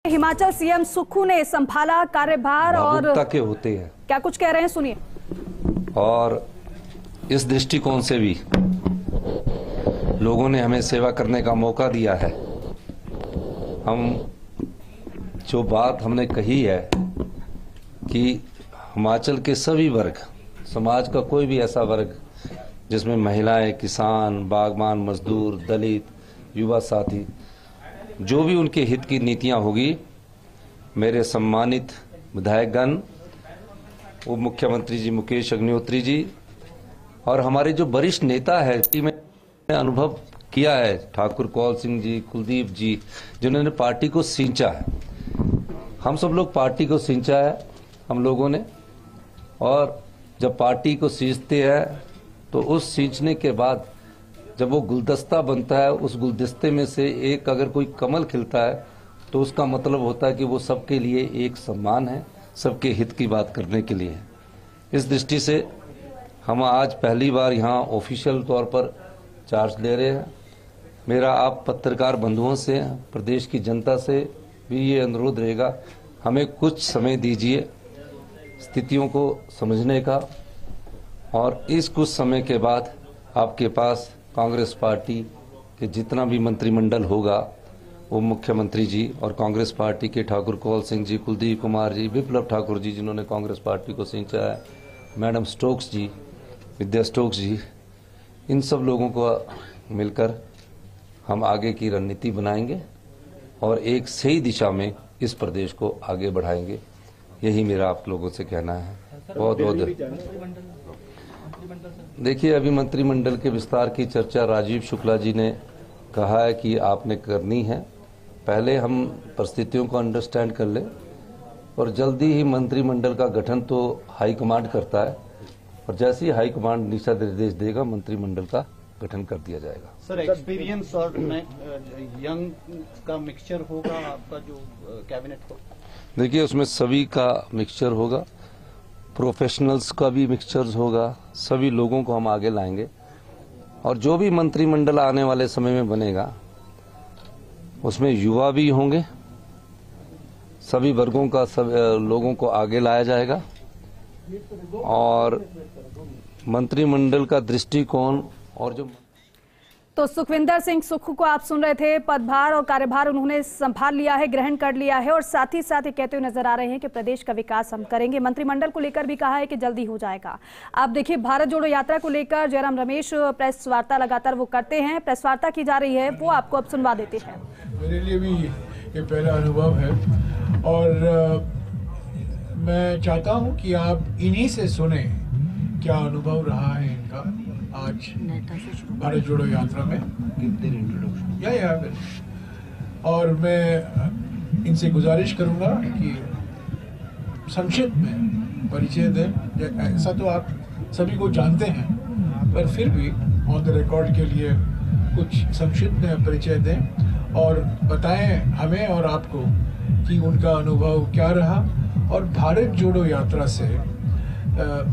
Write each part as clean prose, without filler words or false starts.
Himachal CM Sukhu ने संभाला कार्यभार और के होते हैं, क्या कुछ कह रहे हैं सुनिए। और इस दृष्टिकोण से भी लोगों ने हमें सेवा करने का मौका दिया है। हम जो बात हमने कही है कि हिमाचल के सभी वर्ग, समाज का कोई भी ऐसा वर्ग जिसमें महिलाएं, किसान, बागबान, मजदूर, दलित, युवा साथी, जो भी उनके हित की नीतियां होगी, मेरे सम्मानित विधायकगण, उप मुख्यमंत्री जी मुकेश अग्निहोत्री जी और हमारे जो वरिष्ठ नेता है, टीम ने अनुभव किया है, ठाकुर कौल सिंह जी, कुलदीप जी, जिन्होंने पार्टी को सींचा है। हम सब लोग पार्टी को सींचा है हम लोगों ने, और जब पार्टी को सींचते हैं तो उस सींचने के बाद जब वो गुलदस्ता बनता है, उस गुलदस्ते में से एक अगर कोई कमल खिलता है तो उसका मतलब होता है कि वो सबके लिए एक सम्मान है, सबके हित की बात करने के लिए है। इस दृष्टि से हम आज पहली बार यहाँ ऑफिशियल तौर पर चार्ज ले रहे हैं। मेरा आप पत्रकार बंधुओं से, प्रदेश की जनता से भी ये अनुरोध रहेगा, हमें कुछ समय दीजिए स्थितियों को समझने का, और इस कुछ समय के बाद आपके पास कांग्रेस पार्टी के जितना भी मंत्रिमंडल होगा, वो मुख्यमंत्री जी और कांग्रेस पार्टी के ठाकुर कौल सिंह जी, कुलदीप कुमार जी, विप्लव ठाकुर जी जिन्होंने कांग्रेस पार्टी को सींचा है, मैडम स्टोक्स जी, विद्या स्टोक्स जी, इन सब लोगों को मिलकर हम आगे की रणनीति बनाएंगे और एक सही दिशा में इस प्रदेश को आगे बढ़ाएंगे। यही मेरा आप लोगों से कहना है। बहुत बहुत देखिए, अभी मंत्रिमंडल के विस्तार की चर्चा राजीव शुक्ला जी ने कहा है कि आपने करनी है। पहले हम परिस्थितियों को अंडरस्टैंड कर ले, और जल्दी ही मंत्रिमंडल का गठन तो हाईकमांड करता है, और जैसे ही हाईकमांड दिशा निर्देश देगा, मंत्रिमंडल का गठन कर दिया जाएगा। सर, एक्सपीरियंस और यंग का मिक्सचर होगा आपका जो कैबिनेट को? देखिए, उसमें सभी का मिक्सचर होगा, प्रोफेशनल्स का भी मिक्सचर होगा, सभी लोगों को हम आगे लाएंगे, और जो भी मंत्रिमंडल आने वाले समय में बनेगा उसमें युवा भी होंगे, सभी वर्गों का सब लोगों को आगे लाया जाएगा, और मंत्रिमंडल का दृष्टिकोण और जो तो सुखविंदर सिंह सुक्खू को आप सुन रहे थे। पदभार और कार्यभार उन्होंने संभाल लिया है, ग्रहण कर लिया है, और साथ ही साथ ये कहते हुए नजर आ रहे हैं कि प्रदेश का विकास हम करेंगे। मंत्रिमंडल को लेकर भी कहा है कि जल्दी हो जाएगा। आप देखिए, भारत जोड़ो यात्रा को लेकर जयराम रमेश प्रेस वार्ता लगातार वो करते हैं, प्रेस वार्ता की जा रही है, वो आपको अब सुनवा देते हैं। मेरे लिए भी ये पहला अनुभव है, और मैं चाहता हूँ कि आप इन्हीं से सुने क्या अनुभव रहा है इनका आज भारत जोड़ो यात्रा में। और मैं इनसे गुजारिश करूंगा कि संक्षिप्त में परिचय दें। ऐसा तो आप सभी को जानते हैं, पर फिर भी ऑन द रिकॉर्ड के लिए कुछ संक्षिप्त में परिचय दें और बताएं हमें और आपको कि उनका अनुभव क्या रहा, और भारत जोड़ो यात्रा से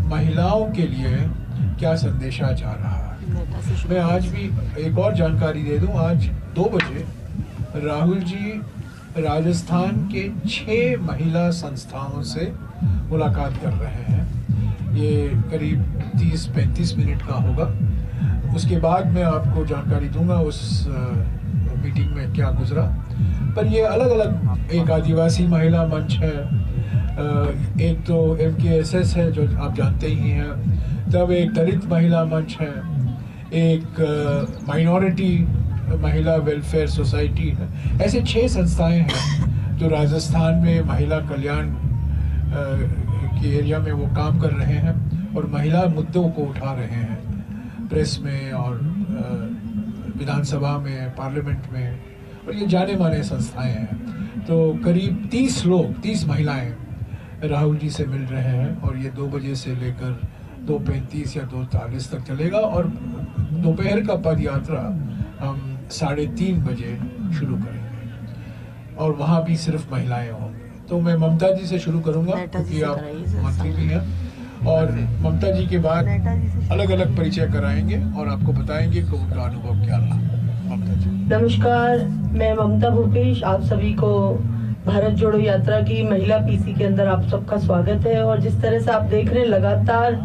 महिलाओं के लिए क्या संदेशा जा रहा है। मैं आज भी एक और जानकारी दे दूं, आज 2 बजे राहुल जी राजस्थान के 6 महिला संस्थाओं से मुलाकात कर रहे हैं। ये करीब 30-35 मिनट का होगा। उसके बाद मैं आपको जानकारी दूंगा उस मीटिंग में क्या गुजरा। पर ये अलग अलग, एक आदिवासी महिला मंच है, एक तो MKSS है जो आप जानते ही हैं, तब एक दलित महिला मंच है, एक माइनॉरिटी महिला वेलफेयर सोसाइटी है। ऐसे 6 संस्थाएं हैं जो राजस्थान में महिला कल्याण के एरिया में वो काम कर रहे हैं और महिला मुद्दों को उठा रहे हैं प्रेस में और विधानसभा में, पार्लियामेंट में, और ये जाने माने संस्थाएं हैं। तो करीब 30 महिलाएं राहुल जी से मिल रहे हैं, और ये 2 बजे से लेकर 2:35 या 2:40 तक चलेगा, और दोपहर का पद यात्रा हम 3:30 बजे शुरू करेंगे, और वहाँ भी सिर्फ महिलाएं होंगी। तो मैं ममता जी से शुरू करूंगा क्योंकि आप मंत्री भी हैं, और ममता जी के बाद अलग अलग परिचय कराएंगे और आपको बताएंगे कि उनका अनुभव क्या रहा। ममता जी। नमस्कार, मैं ममता भूपेश आप सभी को भारत जोड़ो यात्रा की महिला पीसी के अंदर आप सबका स्वागत है। और जिस तरह से आप देख रहे हैं लगातार,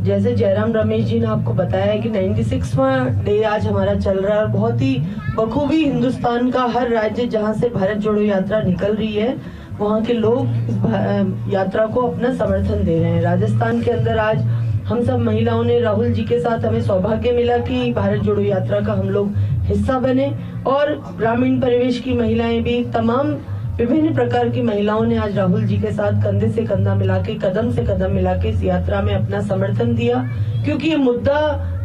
जैसे जयराम रमेश जी ने आपको बताया कि 96वां डे आज हमारा चल रहा है और बहुत ही बखूबी हिंदुस्तान का हर राज्य जहां से भारत जोड़ो यात्रा निकल रही है वहां के लोग इस यात्रा को अपना समर्थन दे रहे हैं। राजस्थान के अंदर आज हम सब महिलाओं ने, राहुल जी के साथ हमें सौभाग्य मिला कि भारत जोड़ो यात्रा का हम लोग हिस्सा बने और ग्रामीण परिवेश की महिलाएं भी, तमाम विभिन्न प्रकार की महिलाओं ने आज राहुल जी के साथ कंधे से कंधा मिलाके, कदम से कदम मिलाके इस यात्रा में अपना समर्थन दिया, क्योंकि ये मुद्दा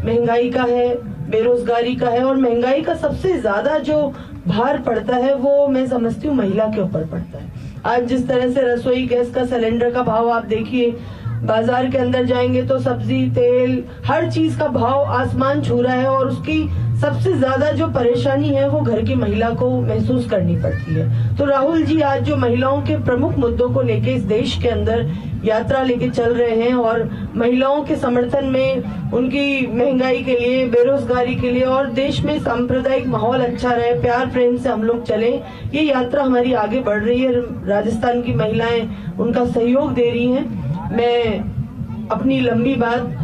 महंगाई का है, बेरोजगारी का है और महंगाई का सबसे ज्यादा जो भार पड़ता है वो मैं समझती हूँ महिला के ऊपर पड़ता है। आज जिस तरह से रसोई गैस का सिलेंडर का भाव आप देखिए, बाजार के अंदर जाएंगे तो सब्जी, तेल, हर चीज का भाव आसमान छू रहा है और उसकी सबसे ज्यादा जो परेशानी है वो घर की महिला को महसूस करनी पड़ती है। तो राहुल जी आज जो महिलाओं के प्रमुख मुद्दों को लेके इस देश के अंदर यात्रा लेके चल रहे हैं और महिलाओं के समर्थन में, उनकी महंगाई के लिए, बेरोजगारी के लिए और देश में सांप्रदायिक माहौल अच्छा रहे, प्यार प्रेम से हम लोग चले, ये यात्रा हमारी आगे बढ़ रही है। राजस्थान की महिलाएं उनका सहयोग दे रही हैं। मैं अपनी लंबी बात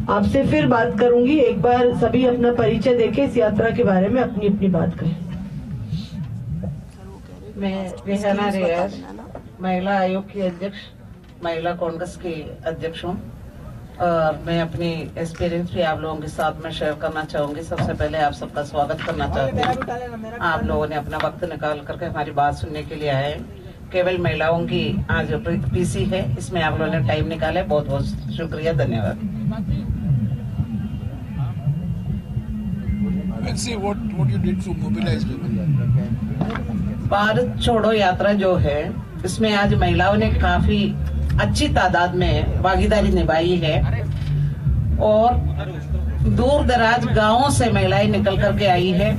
आपसे फिर बात करूंगी, एक बार सभी अपना परिचय देके इस यात्रा के बारे में अपनी अपनी बात कहें। मैं रेहाना रियाज, महिला आयोग की अध्यक्ष, महिला कांग्रेस की अध्यक्ष हूँ और मैं अपनी एक्सपीरियंस भी आप लोगों के साथ में शेयर करना चाहूंगी। सबसे पहले आप सबका स्वागत करना चाहती हूँ। आप लोगों ने अपना वक्त निकाल करके हमारी बात सुनने के लिए आए। केवल महिलाओं की आज पीसी है, इसमें आप लोगों ने टाइम निकाला, बहुत बहुत शुक्रिया, धन्यवाद। भारत छोड़ो यात्रा जो है, इसमें आज महिलाओं ने काफी अच्छी तादाद में भागीदारी निभाई है और दूर दराज गांवों से महिलाएं निकल करके आई है।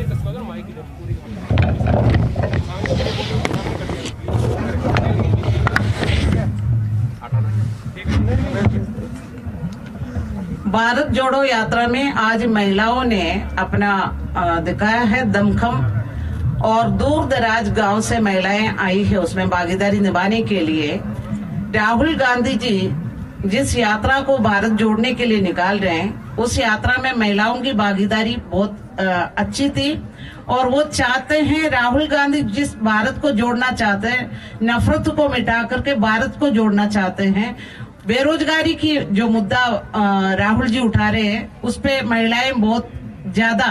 भारत जोड़ो यात्रा में आज महिलाओं ने अपना दिखाया है दमखम और दूर दराज गांव से महिलाएं आई है उसमें भागीदारी निभाने के लिए। राहुल गांधी जी जिस यात्रा को भारत जोड़ने के लिए निकाल रहे हैं, उस यात्रा में महिलाओं की भागीदारी बहुत अच्छी थी और वो चाहते हैं, राहुल गांधी जिस भारत को जोड़ना चाहते हैं, नफरत को मिटा करके भारत को जोड़ना चाहते हैं। बेरोजगारी की जो मुद्दा राहुल जी उठा रहे हैं, उस पे महिलाएं बहुत ज्यादा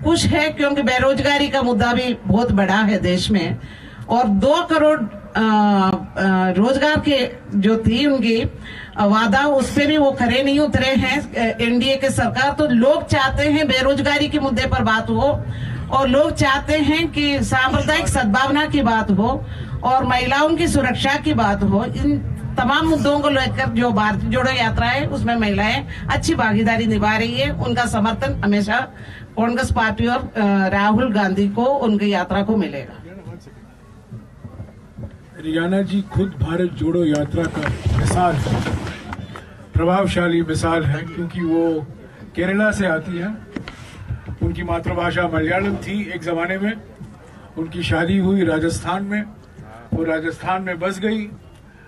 खुश है, क्योंकि बेरोजगारी का मुद्दा भी बहुत बड़ा है देश में और 2 करोड़ रोजगार के जो थी उनकी वादा, उस पे भी वो खरे नहीं उतरे हैं एनडीए के सरकार। तो लोग चाहते हैं बेरोजगारी के मुद्दे पर बात हो और लोग चाहते हैं कि सांप्रदायिक सद्भावना की बात हो और महिलाओं की सुरक्षा की बात हो। इन तमाम मुद्दों को लेकर जो भारत जोड़ो यात्रा है उसमें महिलाएं अच्छी भागीदारी निभा रही है। उनका समर्थन हमेशा कांग्रेस पार्टी और राहुल गांधी को उनकी यात्रा को मिलेगा। रियाना जी खुद भारत जोड़ो यात्रा का मिसाल है, प्रभावशाली मिसाल है, क्योंकि वो केरला से आती है। उनकी मातृभाषा मलयालम थी एक जमाने में। उनकी शादी हुई राजस्थान में, वो राजस्थान में बस गई,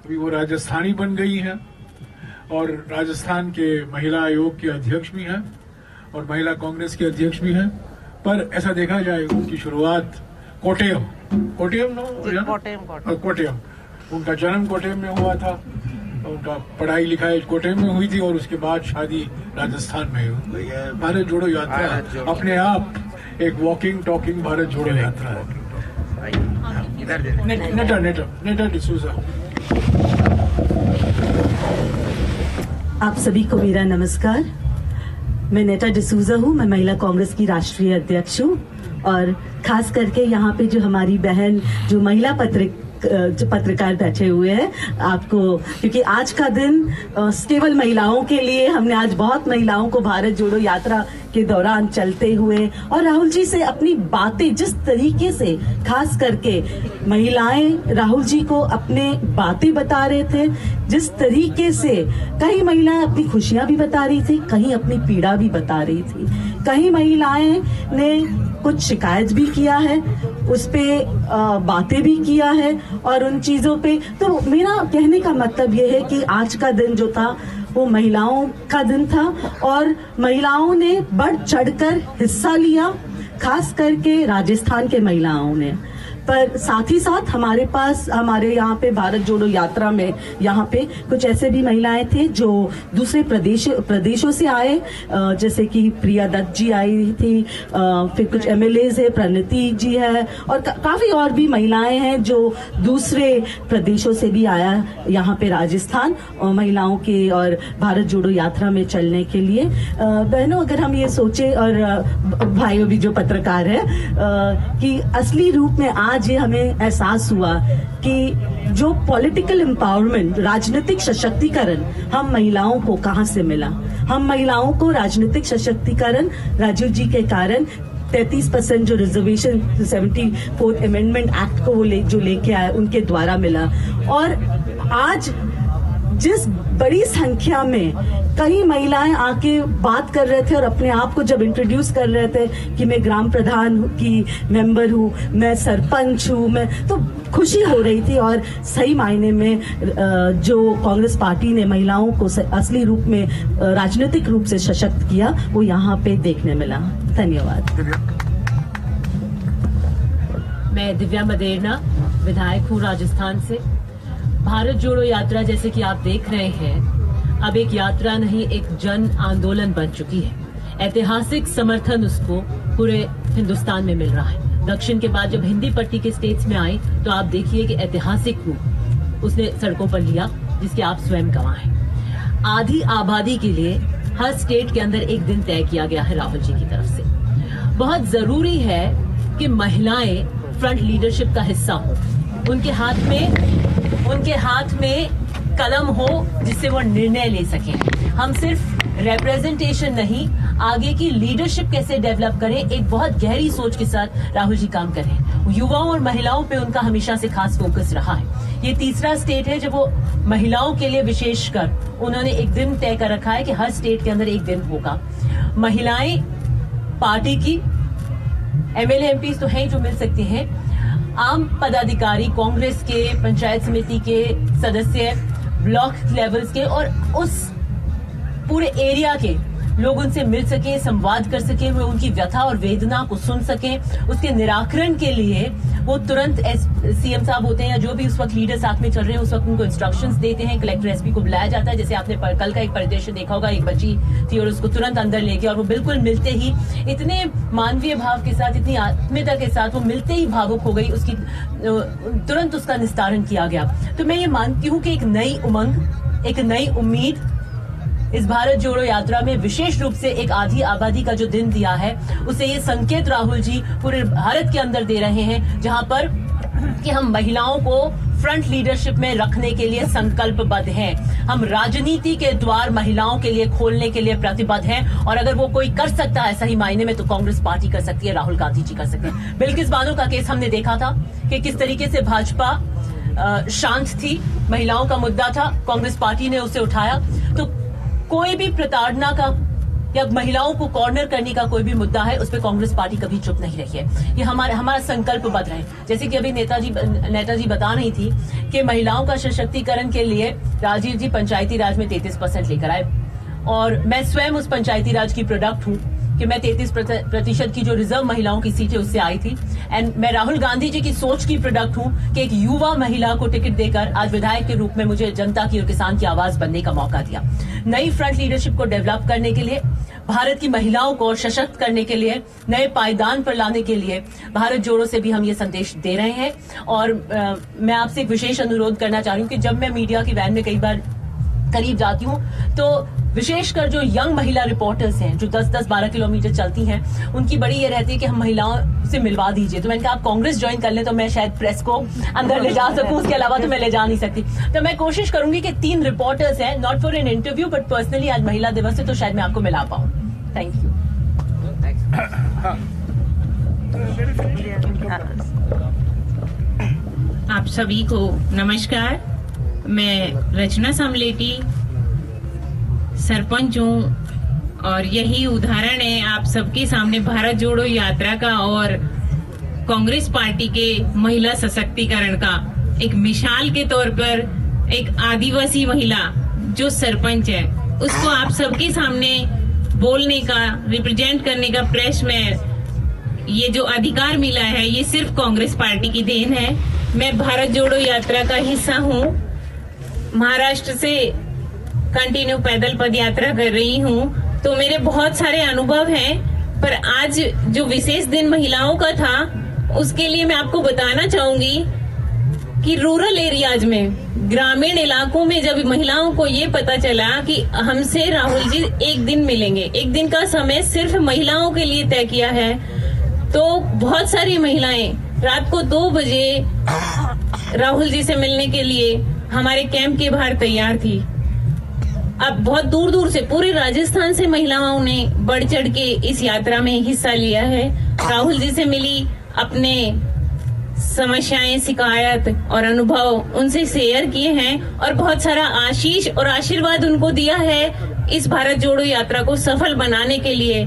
अभी वो राजस्थानी बन गई हैं और राजस्थान के महिला आयोग के अध्यक्ष भी हैं और महिला कांग्रेस के अध्यक्ष भी हैं। पर ऐसा देखा जाए उनकी शुरुआत कोट्टयम, उनका जन्म कोट्टयम में हुआ था, उनका पढ़ाई लिखाई कोट्टयम में हुई थी और उसके बाद शादी राजस्थान में हुई। भारत जोड़ो यात्रा अपने आप एक वॉकिंग टॉकिंग भारत जोड़ो यात्रा है। नेटा डिसूजा। आप सभी को मेरा नमस्कार। मैं नेटा डिसूजा हूँ, मैं महिला कांग्रेस की राष्ट्रीय अध्यक्ष हूँ और खास करके यहाँ पे जो हमारी बहन जो महिला पत्रकार बैठे हुए हैं, आपको क्योंकि आज का दिन केवल महिलाओं के लिए, हमने आज बहुत महिलाओं को भारत जोड़ो यात्रा के दौरान चलते हुए और राहुल जी से अपनी बातें जिस तरीके से, खास करके महिलाएं राहुल जी को अपने बातें बता रहे थे, जिस तरीके से कई महिलाएं अपनी खुशियां भी बता रही थी, कहीं अपनी पीड़ा भी बता रही थी। कई महिलाएं ने कुछ शिकायत भी किया है, उस पे बातें भी किया है और उन चीजों पे। तो मेरा कहने का मतलब ये है कि आज का दिन जो था वो महिलाओं का दिन था और महिलाओं ने बढ़ चढ़कर हिस्सा लिया, खास करके राजस्थान के महिलाओं ने। पर साथ ही साथ हमारे यहाँ पे भारत जोड़ो यात्रा में यहाँ पे कुछ ऐसे भी महिलाएं थे जो दूसरे प्रदेशों से आए, जैसे कि प्रिया दत्त जी आई थी, फिर कुछ MLAs है, प्रणति जी है और काफी और भी महिलाएं हैं जो दूसरे प्रदेशों से भी आया यहाँ पे राजस्थान और महिलाओं के और भारत जोड़ो यात्रा में चलने के लिए। बहनों, अगर हम ये सोचे और भाइयों भी जो पत्रकार है कि असली रूप में आज ये हमें एहसास हुआ कि जो पॉलिटिकल एम्पावरमेंट, राजनीतिक सशक्तिकरण हम महिलाओं को कहां से मिला। हम महिलाओं को राजनीतिक सशक्तिकरण राजीव जी के कारण 33% जो रिजर्वेशन 74th अमेंडमेंट एक्ट को जो लेके आए उनके द्वारा मिला। और आज जिस बड़ी संख्या में कई महिलाएं आके बात कर रहे थे और अपने आप को जब इंट्रोड्यूस कर रहे थे कि मैं ग्राम प्रधान की मेंबर हूँ, मैं सरपंच हूँ, मैं तो खुशी हो रही थी। और सही मायने में जो कांग्रेस पार्टी ने महिलाओं को असली रूप में राजनीतिक रूप से सशक्त किया वो यहाँ पे देखने मिला। धन्यवाद। मैं दिव्या मदेरना, विधायक हूँ राजस्थान से। भारत जोड़ो यात्रा जैसे कि आप देख रहे हैं अब एक यात्रा नहीं, एक जन आंदोलन बन चुकी है। ऐतिहासिक समर्थन उसको पूरे हिंदुस्तान में मिल रहा है। दक्षिण के बाद जब हिंदी पट्टी के स्टेट्स में आई तो आप देखिए कि ऐतिहासिक रूप उसने सड़कों पर लिया, जिसके आप स्वयं गवाह हैं। आधी आबादी के लिए हर स्टेट के अंदर एक दिन तय किया गया है राहुल जी की तरफ से। बहुत जरूरी है कि महिलाएं फ्रंट लीडरशिप का हिस्सा हो, उनके हाथ में कलम हो जिससे वो निर्णय ले सकें। हम सिर्फ रिप्रेजेंटेशन नहीं, आगे की लीडरशिप कैसे डेवलप करें, एक बहुत गहरी सोच के साथ राहुल जी काम करें। युवाओं और महिलाओं पे उनका हमेशा से खास फोकस रहा है। ये तीसरा स्टेट है जब वो महिलाओं के लिए विशेषकर उन्होंने एक दिन तय कर रखा है कि हर स्टेट के अंदर एक दिन होगा। महिलाएं पार्टी की MLA MPs तो हैं जो मिल सकती हैं, आम पदाधिकारी, कांग्रेस के, पंचायत समिति के सदस्य, ब्लॉक लेवल्स के और उस पूरे एरिया के लोग उनसे मिल सके, संवाद कर सके, वो उनकी व्यथा और वेदना को सुन सके। उसके निराकरण के लिए वो तुरंत CM साहब होते हैं या जो भी उस वक्त लीडर साथ में चल रहे हैं उस वक्त उनको इंस्ट्रक्शंस देते हैं। कलेक्टर SP को बुलाया जाता है। जैसे आपने कल का एक परिदृश्य देखा होगा, एक बच्ची थी और उसको तुरंत अंदर ले गया और वो बिल्कुल मिलते ही इतने मानवीय भाव के साथ, इतनी आत्मीयता के साथ वो मिलते ही भावुक हो गई, उसकी तुरंत उसका निस्तारण किया गया। तो मैं ये मानती हूँ कि एक नई उमंग, एक नई उम्मीद इस भारत जोड़ो यात्रा में विशेष रूप से एक आधी आबादी का जो दिन दिया है, उसे ये संकेत राहुल जी पूरे भारत के अंदर दे रहे हैं, जहां पर कि हम महिलाओं को फ्रंट लीडरशिप में रखने के लिए संकल्पबद्ध हैं। हम राजनीति के द्वार महिलाओं के लिए खोलने के लिए प्रतिबद्ध हैं और अगर वो कोई कर सकता है सही मायने में तो कांग्रेस पार्टी कर सकती है, राहुल गांधी जी कर सकते हैं। बिल्किस बानो का केस हमने देखा था कि किस तरीके से भाजपा शांत थी, महिलाओं का मुद्दा था, कांग्रेस पार्टी ने उसे उठाया। तो कोई भी प्रताड़ना का या महिलाओं को कॉर्नर करने का कोई भी मुद्दा है उस पर कांग्रेस पार्टी कभी चुप नहीं रही है। ये हमारा संकल्प बद रहे। जैसे कि अभी नेताजी बता रही थी कि महिलाओं का सशक्तिकरण के लिए राजीव जी पंचायती राज में 33% लेकर आए और मैं स्वयं उस पंचायती राज की प्रोडक्ट हूँ कि मैं 33% की जो रिजर्व महिलाओं की सीटें उससे आई थी। एंड मैं राहुल गांधी जी की सोच की प्रोडक्ट हूँ कि एक युवा महिला को टिकट देकर आज विधायक के रूप में मुझे जनता की और किसान की आवाज बनने का मौका दिया। नई फ्रंट लीडरशिप को डेवलप करने के लिए, भारत की महिलाओं को सशक्त करने के लिए, नए पायदान पर लाने के लिए भारत जोड़ो से भी हम ये संदेश दे रहे हैं। और मैं आपसे एक विशेष अनुरोध करना चाह रही हूँ कि जब मैं मीडिया की वैन में कई बार करीब जाती हूँ तो विशेषकर जो यंग महिला रिपोर्टर्स हैं जो 10-12 किलोमीटर चलती हैं, उनकी बड़ी ये रहती है कि हम महिलाओं से मिलवा दीजिए। तो मैंने कहा आप कांग्रेस ज्वाइन कर लें तो मैं शायद प्रेस को अंदर ले जा सकूं, उसके अलावा तो मैं ले जा नहीं सकती। तो मैं कोशिश करूंगी कि 3 रिपोर्टर्स हैं, not for an interview but personally, आज महिला दिवस है तो शायद मैं आपको मिला पाऊं। Thank you. आप सभी को नमस्कार। मैं रचना समलेटी, सरपंच हूँ और यही उदाहरण है आप सबके सामने भारत जोड़ो यात्रा का और कांग्रेस पार्टी के महिला सशक्तिकरण का। एक मिसाल के तौर पर एक आदिवासी महिला जो सरपंच है उसको आप सबके सामने बोलने का, रिप्रेजेंट करने का प्रेस में ये जो अधिकार मिला है ये सिर्फ कांग्रेस पार्टी की देन है। मैं भारत जोड़ो यात्रा का हिस्सा हूँ। महाराष्ट्र से कंटिन्यू पैदल पद यात्रा कर रही हूँ, तो मेरे बहुत सारे अनुभव हैं। पर आज जो विशेष दिन महिलाओं का था उसके लिए मैं आपको बताना चाहूंगी कि रूरल एरियाज में, ग्रामीण इलाकों में जब महिलाओं को ये पता चला कि हमसे राहुल जी एक दिन मिलेंगे, एक दिन का समय सिर्फ महिलाओं के लिए तय किया है, तो बहुत सारी महिलाएं रात को 2 बजे राहुल जी से मिलने के लिए हमारे कैंप के बाहर तैयार थी। अब बहुत दूर दूर से, पूरे राजस्थान से महिलाओं ने बढ़ चढ़ के इस यात्रा में हिस्सा लिया है। राहुल जी से मिली, अपने समस्याएं, शिकायत और अनुभव उनसे शेयर किए हैं और बहुत सारा आशीष और आशीर्वाद उनको दिया है इस भारत जोड़ो यात्रा को सफल बनाने के लिए।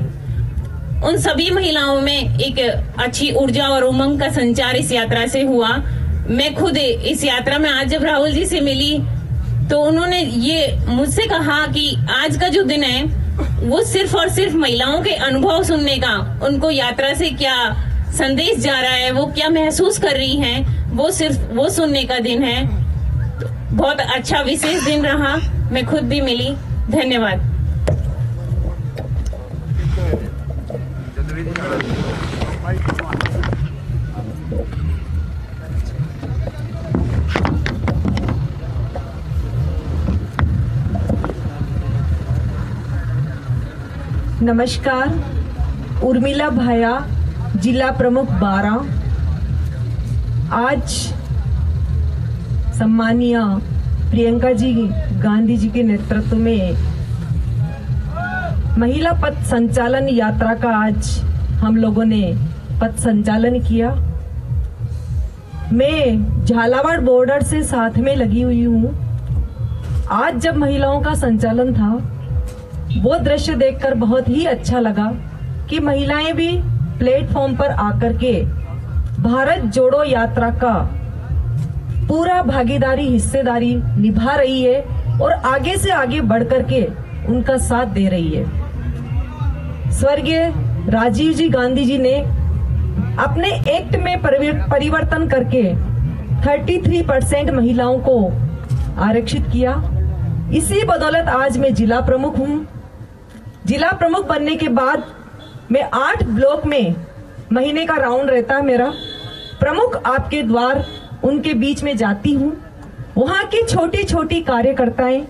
उन सभी महिलाओं में एक अच्छी ऊर्जा और उमंग का संचार इस यात्रा से हुआ। मैं खुद इस यात्रा में आज जब राहुल जी से मिली तो उन्होंने ये मुझसे कहा कि आज का जो दिन है वो सिर्फ और सिर्फ महिलाओं के अनुभव सुनने का, उनको यात्रा से क्या संदेश जा रहा है, वो क्या महसूस कर रही हैं, वो सिर्फ वो सुनने का दिन है। बहुत अच्छा विशेष दिन रहा, मैं खुद भी मिली। धन्यवाद। नमस्कार, उर्मिला भाया, जिला प्रमुख 12। आज सम्मानीय प्रियंका जी गांधी जी के नेतृत्व में महिला पथ संचालन यात्रा का आज हम लोगों ने पथ संचालन किया। मैं झालावाड़ बॉर्डर से साथ में लगी हुई हूँ। आज जब महिलाओं का संचालन था वो दृश्य देखकर बहुत ही अच्छा लगा कि महिलाएं भी प्लेटफॉर्म पर आकर के भारत जोड़ो यात्रा का पूरा भागीदारी, हिस्सेदारी निभा रही है और आगे से आगे बढ़ करके उनका साथ दे रही है। स्वर्गीय राजीव जी गांधी जी ने अपने एक्ट में परिवर्तन करके 33% महिलाओं को आरक्षित किया। इसी बदौलत आज मैं जिला प्रमुख हूँ। जिला प्रमुख बनने के बाद मैं 8 ब्लॉक में महीने का राउंड रहता है मेरा। प्रमुख आपके द्वार उनके बीच में जाती हूँ। वहाँ की छोटी छोटी कार्यकर्ताएं,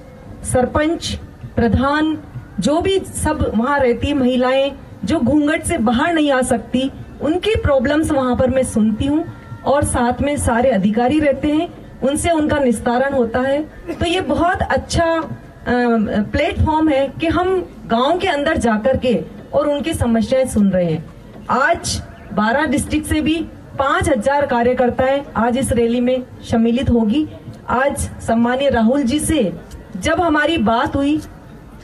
सरपंच, प्रधान, जो भी सब वहाँ रहती महिलाएं जो घूंघट से बाहर नहीं आ सकती, उनकी प्रॉब्लम्स वहाँ पर मैं सुनती हूँ और साथ में सारे अधिकारी रहते हैं, उनसे उनका निस्तारण होता है। तो ये बहुत अच्छा प्लेटफॉर्म है कि हम गांव के अंदर जाकर के और उनकी समस्याएं सुन रहे हैं। आज 12 डिस्ट्रिक्ट से भी 5000 कार्यकर्ताएं आज इस रैली में सम्मिलित होगी। आज सम्मानीय राहुल जी से जब हमारी बात हुई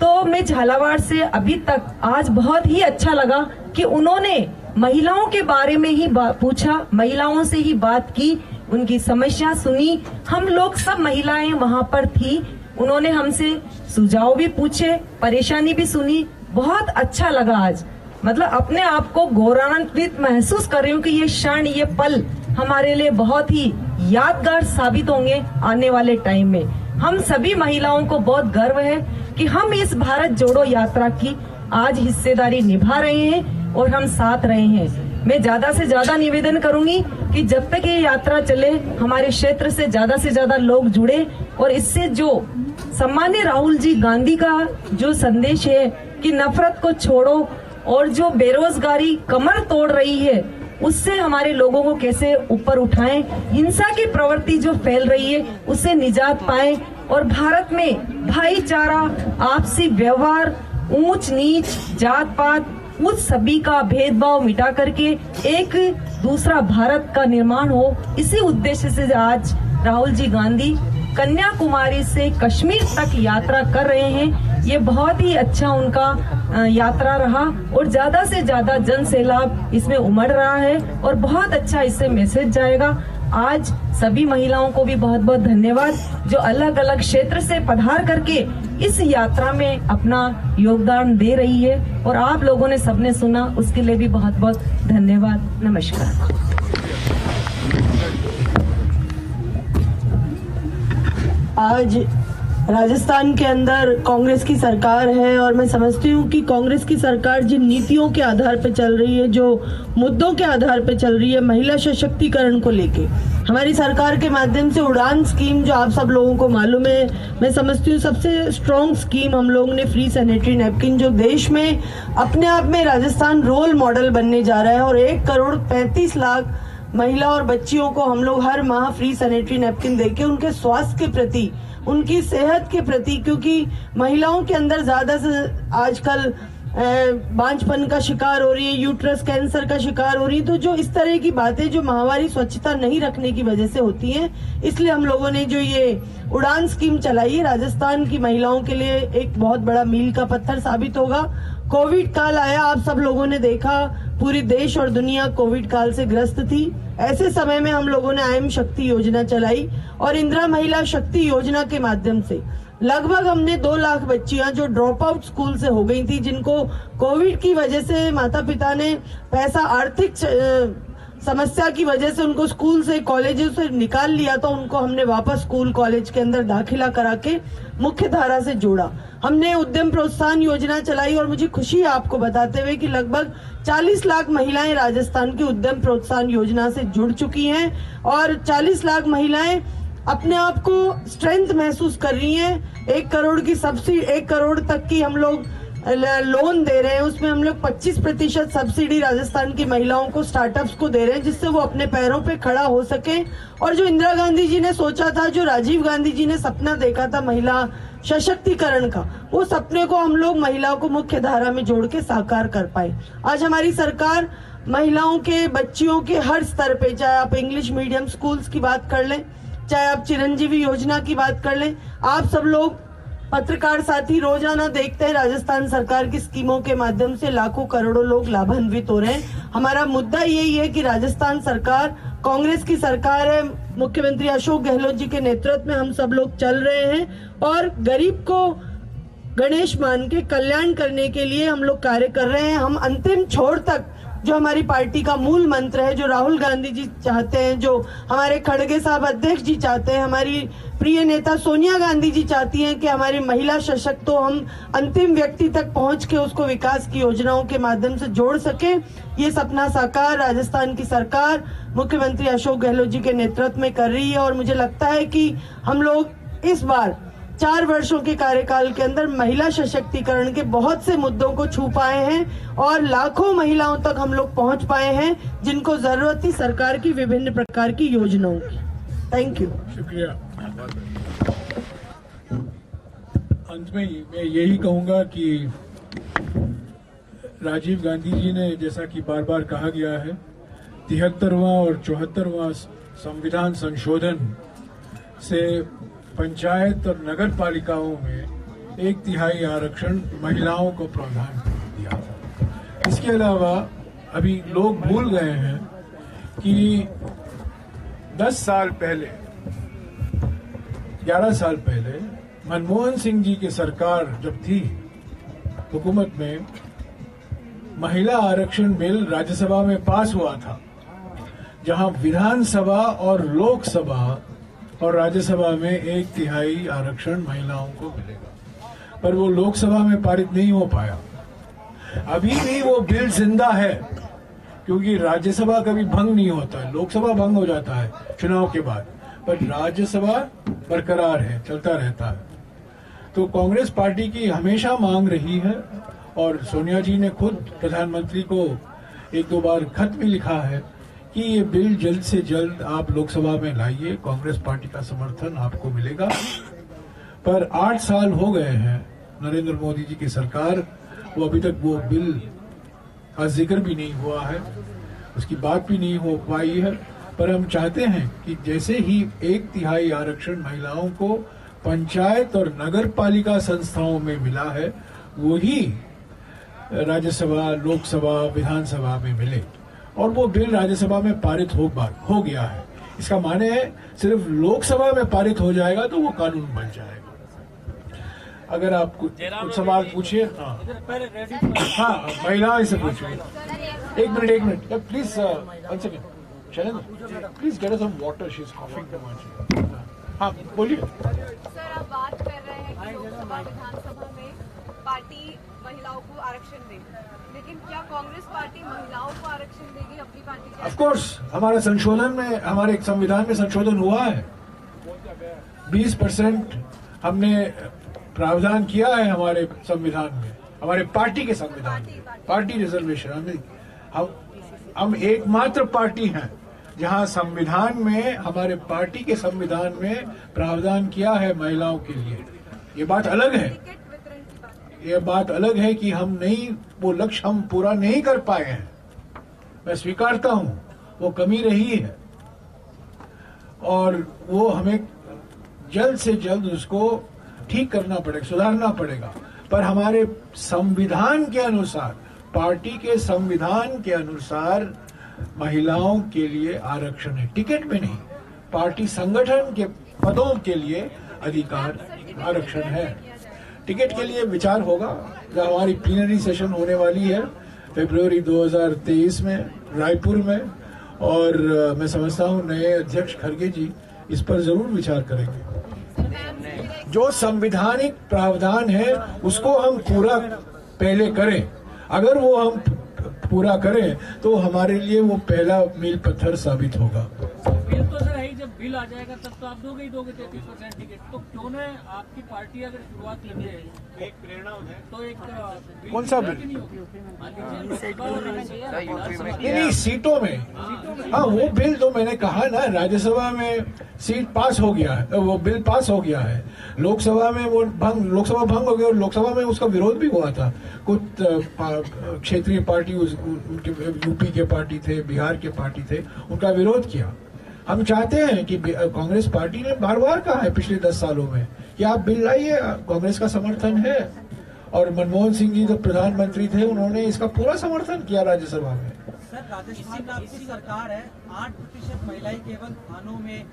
तो मैं झालावाड़ से अभी तक आज बहुत ही अच्छा लगा कि उन्होंने महिलाओं के बारे में ही पूछा, महिलाओं से ही बात की, उनकी समस्या सुनी। हम लोग सब महिलाएं वहां पर थी, उन्होंने हमसे सुझाव भी पूछे, परेशानी भी सुनी। बहुत अच्छा लगा आज, मतलब अपने आप को गौरवान्वित महसूस कर रही हूँ कि ये क्षण, ये पल हमारे लिए बहुत ही यादगार साबित होंगे आने वाले टाइम में। हम सभी महिलाओं को बहुत गर्व है कि हम इस भारत जोड़ो यात्रा की आज हिस्सेदारी निभा रहे हैं और हम साथ रहे हैं। मैं ज्यादा से ज्यादा निवेदन करूंगी कि जब तक ये यात्रा चले हमारे क्षेत्र से ज्यादा लोग जुड़े और इससे जो सम्मानीय राहुल जी गांधी का जो संदेश है कि नफरत को छोड़ो और जो बेरोजगारी कमर तोड़ रही है उससे हमारे लोगों को कैसे ऊपर उठाएं, हिंसा की प्रवृत्ति जो फैल रही है उससे निजात पाएं और भारत में भाईचारा, आपसी व्यवहार, ऊंच नीच, जात पात, उस सभी का भेदभाव मिटा करके एक दूसरा भारत का निर्माण हो। इसी उद्देश्य से आज राहुल जी गांधी कन्याकुमारी से कश्मीर तक यात्रा कर रहे हैं। ये बहुत ही अच्छा उनका यात्रा रहा और ज्यादा से ज्यादा जन सैलाब इसमें उमड़ रहा है और बहुत अच्छा इससे मैसेज जाएगा। आज सभी महिलाओं को भी बहुत बहुत धन्यवाद जो अलग अलग क्षेत्र से पधार करके इस यात्रा में अपना योगदान दे रही है और आप लोगों ने सबने सुना, उसके लिए भी बहुत बहुत धन्यवाद। नमस्कार। आज राजस्थान के अंदर कांग्रेस की सरकार है और मैं समझती हूँ कि कांग्रेस की सरकार जिन नीतियों के आधार पर चल रही है, जो मुद्दों के आधार पर चल रही है, महिला सशक्तिकरण को लेके हमारी सरकार के माध्यम से उड़ान स्कीम जो आप सब लोगों को मालूम है, मैं समझती हूँ सबसे स्ट्रॉन्ग स्कीम हम लोगों ने फ्री सैनिटरी नैपकिन, जो देश में अपने आप में राजस्थान रोल मॉडल बनने जा रहा है और 1,35,00,000 महिला और बच्चियों को हम लोग हर माह फ्री सैनिटरी नैपकिन देके उनके स्वास्थ्य के प्रति, उनकी सेहत के प्रति, क्योंकि महिलाओं के अंदर ज्यादा से आजकल बांझपन का शिकार हो रही है, यूट्रस कैंसर का शिकार हो रही है, तो जो इस तरह की बातें जो माहवारी स्वच्छता नहीं रखने की वजह से होती हैं, इसलिए हम लोगों ने जो ये उड़ान स्कीम चलाई है राजस्थान की महिलाओं के लिए एक बहुत बड़ा मील का पत्थर साबित होगा। कोविड काल आया, आप सब लोगों ने देखा पूरी देश और दुनिया कोविड काल से ग्रस्त थी। ऐसे समय में हम लोगों ने आयम शक्ति योजना चलाई और इंदिरा महिला शक्ति योजना के माध्यम से लगभग हमने 2 लाख बच्चियां जो ड्रॉप आउट स्कूल से हो गई थी, जिनको कोविड की वजह से माता पिता ने पैसा आर्थिक समस्या की वजह से उनको स्कूल से कॉलेजों से निकाल लिया, तो उनको हमने वापस स्कूल कॉलेज के अंदर दाखिला करा के मुख्य धारा से जोड़ा। हमने उद्यम प्रोत्साहन योजना चलाई और मुझे खुशी है आपको बताते हुए कि लगभग 40 लाख महिलाएं राजस्थान की उद्यम प्रोत्साहन योजना से जुड़ चुकी हैं और 40 लाख महिलाएं अपने आप को स्ट्रेंथ महसूस कर रही हैं। 1 करोड़ की सब्सिडी, 1 करोड़ तक की हम लोग लोन दे रहे हैं, उसमें हम लोग 25% सब्सिडी राजस्थान की महिलाओं को स्टार्टअप्स को दे रहे हैं, जिससे वो अपने पैरों पे खड़ा हो सके। और जो इंदिरा गांधी जी ने सोचा था, जो राजीव गांधी जी ने सपना देखा था महिला सशक्तिकरण का, वो सपने को हम लोग महिलाओं को मुख्य धारा में जोड़ के साकार कर पाए। आज हमारी सरकार महिलाओं के, बच्चियों के हर स्तर पे, चाहे आप इंग्लिश मीडियम स्कूल्स की बात कर लें, चाहे आप चिरंजीवी योजना की बात कर लें, आप सब लोग पत्रकार साथी रोजाना देखते हैं राजस्थान सरकार की स्कीमों के माध्यम से लाखों करोड़ों लोग लाभान्वित हो रहे हैं। हमारा मुद्दा यही है कि राजस्थान सरकार कांग्रेस की सरकार है, मुख्यमंत्री अशोक गहलोत जी के नेतृत्व में हम सब लोग चल रहे हैं और गरीब को गणेश मान के कल्याण करने के लिए हम लोग कार्य कर रहे हैं। हम अंतिम छोर तक जो हमारी पार्टी का मूल मंत्र है, जो राहुल गांधी जी चाहते हैं, जो हमारे खड़गे साहब अध्यक्ष जी चाहते हैं, हमारी प्रिय नेता सोनिया गांधी जी चाहती हैं कि हमारी महिला सशक्त हो, हम अंतिम व्यक्ति तक पहुंच के उसको विकास की योजनाओं के माध्यम से जोड़ सके। ये सपना साकार राजस्थान की सरकार मुख्यमंत्री अशोक गहलोत जी के नेतृत्व में कर रही है और मुझे लगता है कि हम लोग इस बार 4 वर्षों के कार्यकाल के अंदर महिला सशक्तिकरण के बहुत से मुद्दों को छू पाए हैं और लाखों महिलाओं तक हम लोग पहुंच पाए हैं जिनको जरूरत थी सरकार की विभिन्न प्रकार की योजनाओं की। Thank you. शुक्रिया। अंत में मैं यही कहूंगा कि राजीव गांधी जी ने, जैसा कि बार बार कहा गया है, 73वां और 74वां संविधान संशोधन से पंचायत और नगर पालिकाओं में 1/3 आरक्षण महिलाओं को प्रावधान दिया था। इसके अलावा अभी लोग भूल गए हैं कि 10 साल पहले, 11 साल पहले मनमोहन सिंह जी की सरकार जब थी हुकूमत में, महिला आरक्षण बिल राज्यसभा में पास हुआ था, जहां विधानसभा और लोकसभा और राज्यसभा में 1/3 आरक्षण महिलाओं को मिलेगा, पर वो लोकसभा में पारित नहीं हो पाया। अभी भी वो बिल जिंदा है क्योंकि राज्यसभा कभी भंग नहीं होता है, लोकसभा भंग हो जाता है चुनाव के बाद, पर राज्यसभा बरकरार है, चलता रहता है। तो कांग्रेस पार्टी की हमेशा मांग रही है और सोनिया जी ने खुद प्रधानमंत्री को 1-2 बार खत भी लिखा है कि ये बिल जल्द से जल्द आप लोकसभा में लाइए, कांग्रेस पार्टी का समर्थन आपको मिलेगा। पर 8 साल हो गए हैं नरेंद्र मोदी जी की सरकार, वो अभी तक वो बिल का जिक्र भी नहीं हुआ है, उसकी बात भी नहीं हो पाई है। पर हम चाहते हैं कि जैसे ही 1/3 आरक्षण महिलाओं को पंचायत और नगर पालिका संस्थाओं में मिला है वही राज्यसभा, लोकसभा, विधानसभा में मिले, और वो बिल राज्यसभा में पारित हो गया है। इसका माने है सिर्फ लोकसभा में पारित हो जाएगा तो वो कानून बन जाएगा। अगर आप कुछ सवाल पूछिए। हाँ, महिलाओं से पूछिए। एक minute please, one second Shailendra, please get us some water, she is coughing too much. हाँ बोलिए। सर, आप बात कर रहे हैं कि लोकसभा विधानसभा में पार्टी महिलाओं को आरक्षण दे, लेकिन क्या कांग्रेस पार्टी महिलाओं को आरक्षण देगी अपनी पार्टी के? ऑफ कोर्स, हमारे संशोधन में, हमारे संविधान में संशोधन हुआ है। 20% हमने प्रावधान किया है हमारे संविधान में, हमारे पार्टी के संविधान में, पार्टी रिजर्वेशन। हम एकमात्र पार्टी हैं जहां संविधान में, हमारे पार्टी के संविधान में प्रावधान किया है महिलाओं के लिए। ये बात अलग है, ये बात अलग है कि हम नहीं, वो लक्ष्य हम पूरा नहीं कर पाए हैं, मैं स्वीकारता हूं, वो कमी रही है और वो हमें जल्द से जल्द उसको ठीक करना पड़ेगा, सुधारना पड़ेगा। पर हमारे संविधान के अनुसार, पार्टी के संविधान के अनुसार महिलाओं के लिए आरक्षण है, टिकट में नहीं, पार्टी संगठन के पदों के लिए अधिकार, आरक्षण है। टिकट के लिए विचार होगा। हमारी प्लीनरी सेशन होने वाली है फरवरी 2023 में रायपुर में, और मैं समझता हूं नए अध्यक्ष खड़गे जी इस पर जरूर विचार करेंगे। जो संवैधानिक प्रावधान है उसको हम पूरा पहले करें, अगर वो हम पूरा करें तो हमारे लिए वो पहला मील पत्थर साबित होगा। बिल तो सर है, जब बिल आ जाएगा तब तो आप दोगे ही दोगे 33% टिकट, तो क्यों न आपकी पार्टी अगर शुरुआत की एक प्रेरणा है तो एक कौन सा बिल? नहीं, सीटों में। हाँ, वो बिल तो मैंने कहा ना, राज्यसभा में सीट पास हो गया है, वो बिल पास हो गया है। लोकसभा में वो लोकसभा भंग हो गया और लोकसभा में उसका विरोध भी हुआ था। कुछ क्षेत्रीय पार्टी, यूपी के पार्टी थे, बिहार के पार्टी थे, उनका विरोध किया। हम चाहते हैं कि कांग्रेस पार्टी ने बार बार कहा है पिछले 10 सालों में कि आप बिल लाइए, कांग्रेस का समर्थन है, और मनमोहन सिंह जी जो प्रधानमंत्री थे उन्होंने इसका पूरा समर्थन किया राज्यसभा में। सर, राजस्थान में आपकी सरकार है, 8% महिलाएं केवल थानों में,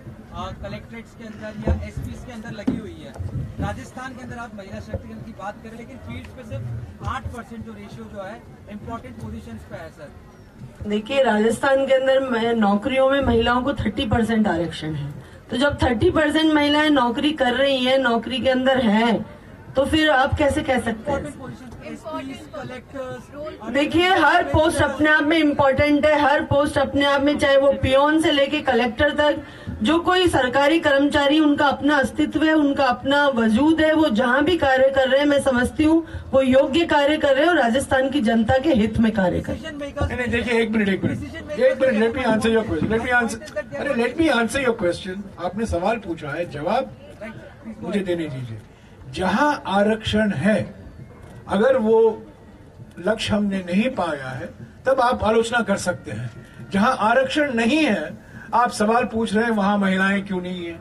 कलेक्ट्रेट्स के अंदर या एसपीज के अंदर लगी हुई है। राजस्थान के अंदर आप महिला शक्तिकरण की बात करें, लेकिन फील्ड पे सिर्फ 8% जो रेशियो जो है इम्पोर्टेंट पोजीशंस पे है। सर देखिए, राजस्थान के अंदर नौकरियों में महिलाओं को 30% आरक्षण है, तो जब 30% महिलाएं नौकरी कर रही हैं, नौकरी के अंदर हैं, तो फिर आप कैसे कह सकते हैं? देखिए, हर पोस्ट अपने आप में इम्पोर्टेंट है, हर पोस्ट अपने आप में, चाहे वो पियोन से लेके कलेक्टर तक, जो कोई सरकारी कर्मचारी, उनका अपना अस्तित्व है, उनका अपना वजूद है, वो जहाँ भी कार्य कर रहे हैं, मैं समझती हूँ वो योग्य कार्य कर रहे हैं और राजस्थान की जनता के हित में कार्य कर रहे हैं। देखिए, एक minute, let me answer your question, let me answer your question. आपने सवाल पूछा है, जवाब मुझे देने दीजिए। जहाँ आरक्षण है, अगर वो लक्ष्य हमने नहीं पाया है तब आप आलोचना कर सकते हैं। जहाँ आरक्षण नहीं है, आप सवाल पूछ रहे हैं वहाँ महिलाएं क्यों नहीं है?